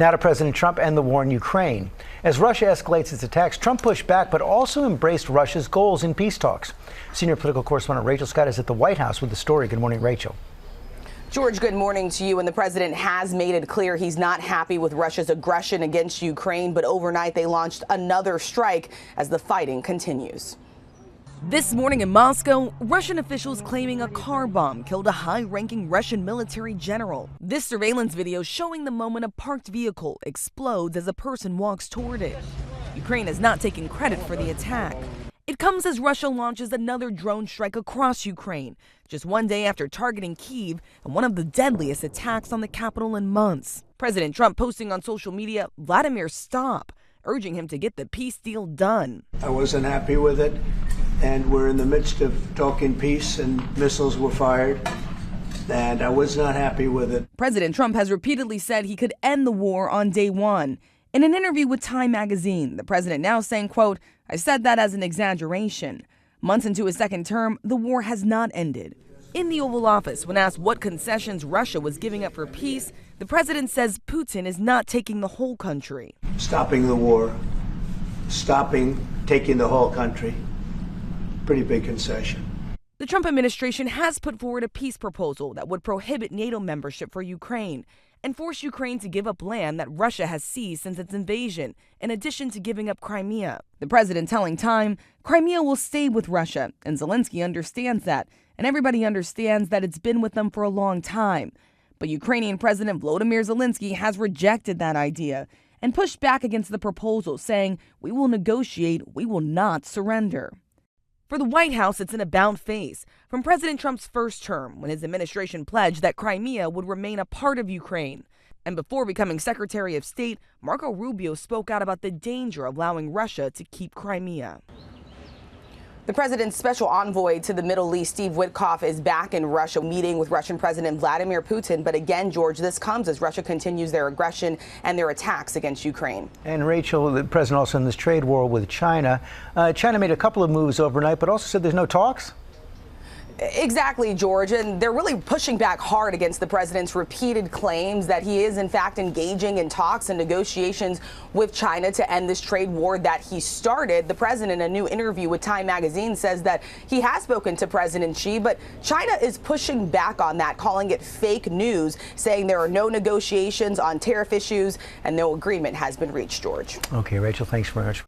Now to President Trump and the war in Ukraine. As Russia escalates its attacks, Trump pushed back but also embraced Russia's goals in peace talks. Senior political correspondent Rachel Scott is at the White House with the story. Good morning, Rachel. George, good morning to you. And the president has made it clear he's not happy with Russia's aggression against Ukraine, but overnight they launched another strike as the fighting continues. This morning in Moscow, Russian officials claiming a car bomb killed a high-ranking Russian military general. This surveillance video showing the moment a parked vehicle explodes as a person walks toward it. Ukraine has not taken credit for the attack. It comes as Russia launches another drone strike across Ukraine, just one day after targeting Kyiv and one of the deadliest attacks on the capital in months. President Trump posting on social media, "Vladimir, stop," urging him to get the peace deal done. I wasn't happy with it, and we're in the midst of talking peace, and missiles were fired, and I was not happy with it. President Trump has repeatedly said he could end the war on day one. In an interview with Time magazine, the president now saying, quote, "I said that as an exaggeration." Months into his second term, the war has not ended. In the Oval Office, when asked what concessions Russia was giving up for peace, the president says Putin is not taking the whole country. Stopping the war, taking the whole country, pretty big concession. The Trump administration has put forward a peace proposal that would prohibit NATO membership for Ukraine and force Ukraine to give up land that Russia has seized since its invasion, in addition to giving up Crimea. The president telling Time, Crimea will stay with Russia, and Zelensky understands that, and everybody understands that it's been with them for a long time. But Ukrainian President Volodymyr Zelensky has rejected that idea and pushed back against the proposal, saying, "We will negotiate, we will not surrender." For the White House, it's an about-face from President Trump's first term, when his administration pledged that Crimea would remain a part of Ukraine. And before becoming Secretary of State, Marco Rubio spoke out about the danger of allowing Russia to keep Crimea. The president's special envoy to the Middle East, Steve Witkoff, is back in Russia meeting with Russian President Vladimir Putin. But again, George, this comes as Russia continues their aggression and their attacks against Ukraine. And Rachel, the president also in this trade war with China. China made a couple of moves overnight, but also said there's no talks. Exactly, George, and they're really pushing back hard against the president's repeated claims that he is in fact engaging in talks and negotiations with China to end this trade war that he started. The president, in a new interview with Time magazine, says that he has spoken to President Xi, but China is pushing back on that, calling it fake news, saying there are no negotiations on tariff issues and no agreement has been reached, George. Okay, Rachel, thanks very much.